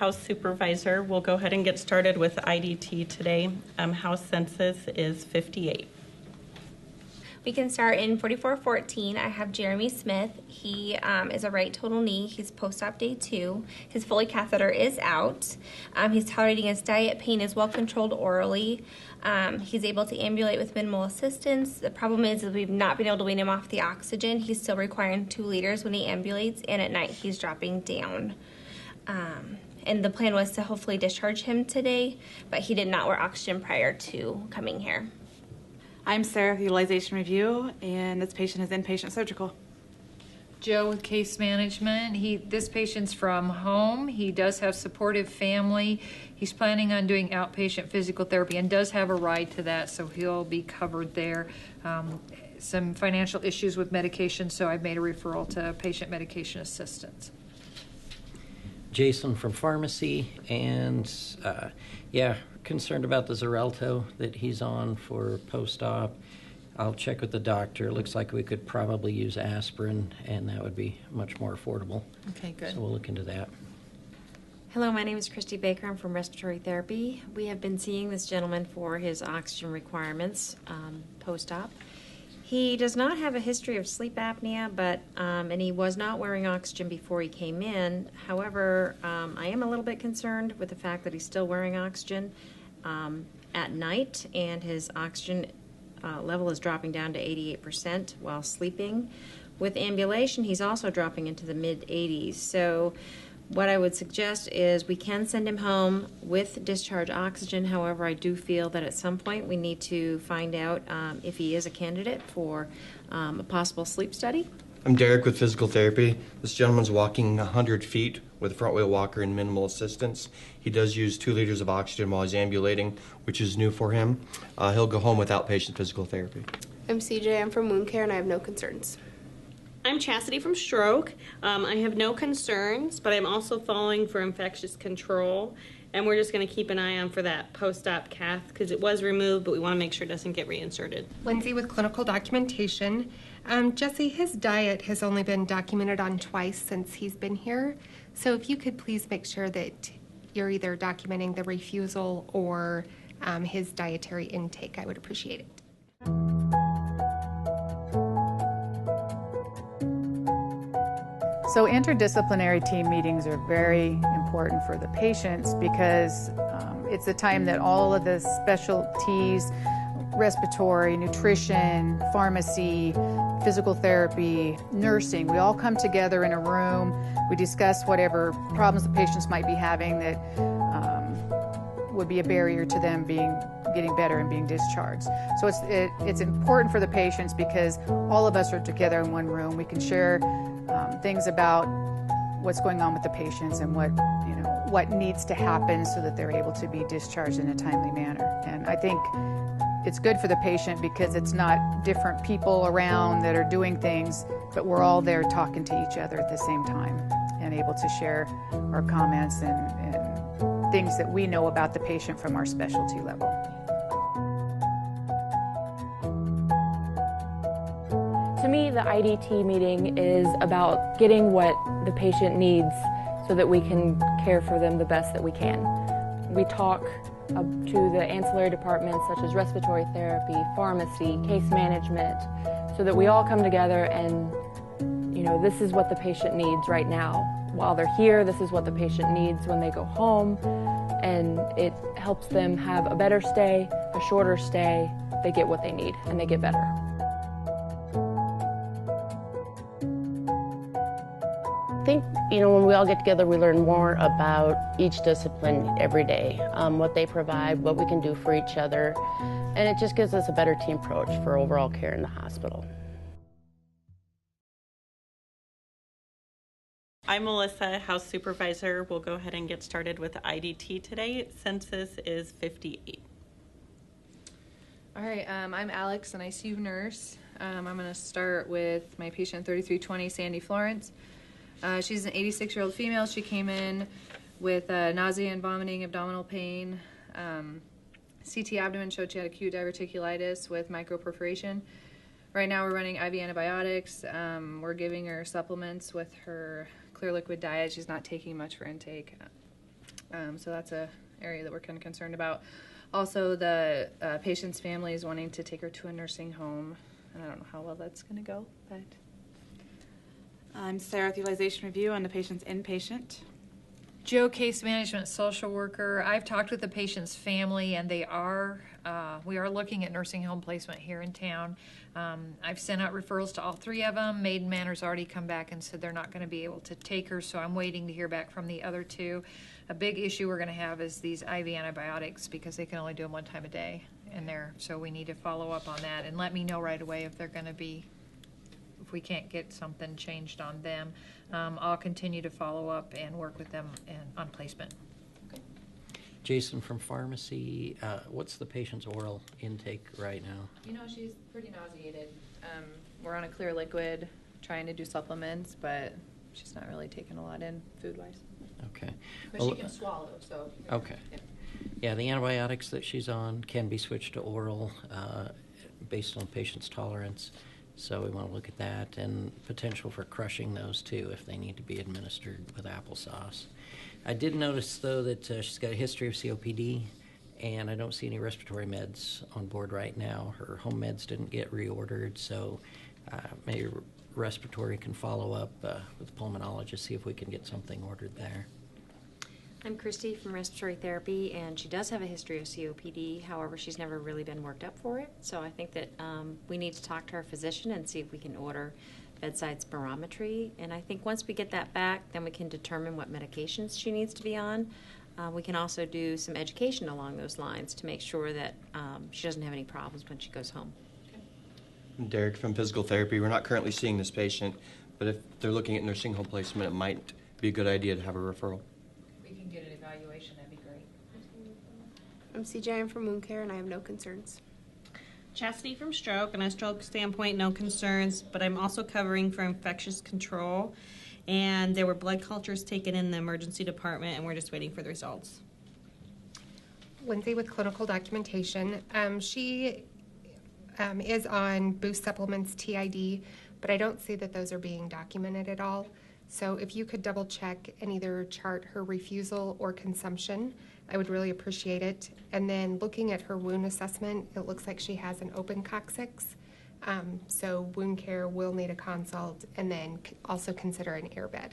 House Supervisor. We'll go ahead and get started with IDT today. House census is 58. We can start in 4414. I have Jeremy Smith. He is a right total knee. He's post-op day 2. His Foley catheter is out. He's tolerating his diet. Pain is well controlled orally. He's able to ambulate with minimal assistance. The problem is we've not been able to wean him off the oxygen. He's still requiring 2 liters when he ambulates, and at night he's dropping down. And the plan was to hopefully discharge him today, but he did not wear oxygen prior to coming here. I'm Sarah with Utilization Review, and this patient is inpatient surgical. Joe with Case Management. This patient's from home. He does have supportive family. He's planning on doing outpatient physical therapy and does have a ride to that, so he'll be covered there. Some financial issues with medication, so I've made a referral to patient medication assistance. Jason from pharmacy, and concerned about the Xarelto that he's on for post-op. I'll check with the doctor. It looks like we could probably use aspirin, and that would be much more affordable. Okay, good. So we'll look into that. Hello, my name is Christy Baker. I'm from Respiratory Therapy. We have been seeing this gentleman for his oxygen requirements post-op. He does not have a history of sleep apnea, and he was not wearing oxygen before he came in. However, I am a little bit concerned with the fact that he's still wearing oxygen at night, and his oxygen level is dropping down to 88% while sleeping. With ambulation, he's also dropping into the mid-80s. So what I would suggest is we can send him home with discharge oxygen. However, I do feel that at some point we need to find out if he is a candidate for a possible sleep study. I'm Derek with Physical Therapy. This gentleman's walking 100 feet with a front wheel walker and minimal assistance. He does use 2 liters of oxygen while he's ambulating, which is new for him. He'll go home with outpatient physical therapy. I'm CJ. I'm from Wound Care, and I have no concerns. I'm Chastity from Stroke. I have no concerns, but I'm also following for infectious control, and we're just going to keep an eye on for that post-op cath because it was removed, but we want to make sure it doesn't get reinserted. Lindsay with Clinical Documentation. Jesse, his diet has only been documented on twice since he's been here, so if you could please make sure that you're either documenting the refusal or his dietary intake, I would appreciate it. So interdisciplinary team meetings are very important for the patients because it's a time that all of the specialties, respiratory, nutrition, pharmacy, physical therapy, nursing, we all come together in a room. We discuss whatever problems the patients might be having that would be a barrier to them getting better and being discharged. So it's important for the patients because all of us are together in one room. We can share things about what's going on with the patients and what needs to happen so that they're able to be discharged in a timely manner. And I think it's good for the patient because it's not different people around that are doing things, but we're all there talking to each other at the same time and able to share our comments and things that we know about the patient from our specialty level. To me, the IDT meeting is about getting what the patient needs so that we can care for them the best that we can. We talk to the ancillary departments such as respiratory therapy, pharmacy, case management, so that we all come together and, this is what the patient needs right now. While they're here, this is what the patient needs when they go home, and it helps them have a better stay, a shorter stay. They get what they need, and they get better. I think, when we all get together, we learn more about each discipline every day, what they provide, what we can do for each other, and it just gives us a better team approach for overall care in the hospital. I'm Melissa, House Supervisor. We'll go ahead and get started with IDT today. Census is 58. All right, I'm Alex, an ICU nurse. I'm going to start with my patient 3320, Sandy Florence. She's an 86-year-old female. She came in with nausea and vomiting, abdominal pain. CT abdomen showed she had acute diverticulitis with microperforation. Right now we're running IV antibiotics. We're giving her supplements with her clear liquid diet. She's not taking much for intake. So that's a area that we're kind of concerned about. Also, the patient's family is wanting to take her to a nursing home, and I don't know how well that's going to go, but... I'm Sarah with Utilization Review on the patient's inpatient. Joe, case management social worker. I've talked with the patient's family, and we are looking at nursing home placement here in town. I've sent out referrals to all 3 of them. Maiden Manor's already come back and said they're not going to be able to take her, so I'm waiting to hear back from the other 2. A big issue we're going to have is these IV antibiotics because they can only do them 1 time a day in there, so we need to follow up on that and let me know right away if they're going to be, if we can't get something changed on them. I'll continue to follow up and work with them on placement. Jason from pharmacy, what's the patient's oral intake right now? You know, she's pretty nauseated. We're on a clear liquid, trying to do supplements, but she's not really taking a lot in food-wise. Okay. But she can swallow, so... Okay. Yeah, the antibiotics that she's on can be switched to oral based on patient's tolerance. So we want to look at that and potential for crushing those too if they need to be administered with applesauce. I did notice though that she's got a history of COPD and I don't see any respiratory meds on board right now. Her home meds didn't get reordered, so maybe respiratory can follow up with the pulmonologist, see if we can get something ordered there. I'm Christy from Respiratory Therapy, and she does have a history of COPD. However, she's never really been worked up for it. So I think that we need to talk to our physician and see if we can order bedside spirometry. And I think once we get that back, then we can determine what medications she needs to be on. We can also do some education along those lines to make sure that she doesn't have any problems when she goes home. I'm Derek from Physical Therapy. We're not currently seeing this patient, but if they're looking at nursing home placement, it might be a good idea to have a referral. We can get an evaluation, that'd be great. I'm CJ, I'm from Wound Care, and I have no concerns. Chastity from stroke, and a stroke standpoint, no concerns, but I'm also covering for infectious control. And there were blood cultures taken in the emergency department, and we're just waiting for the results. Lindsay with clinical documentation. She is on boost supplements TID, but I don't see that those are being documented at all. So if you could double check and either chart her refusal or consumption, I would really appreciate it. And then looking at her wound assessment, it looks like she has an open coccyx. So Wound Care will need a consult and then also consider an airbed.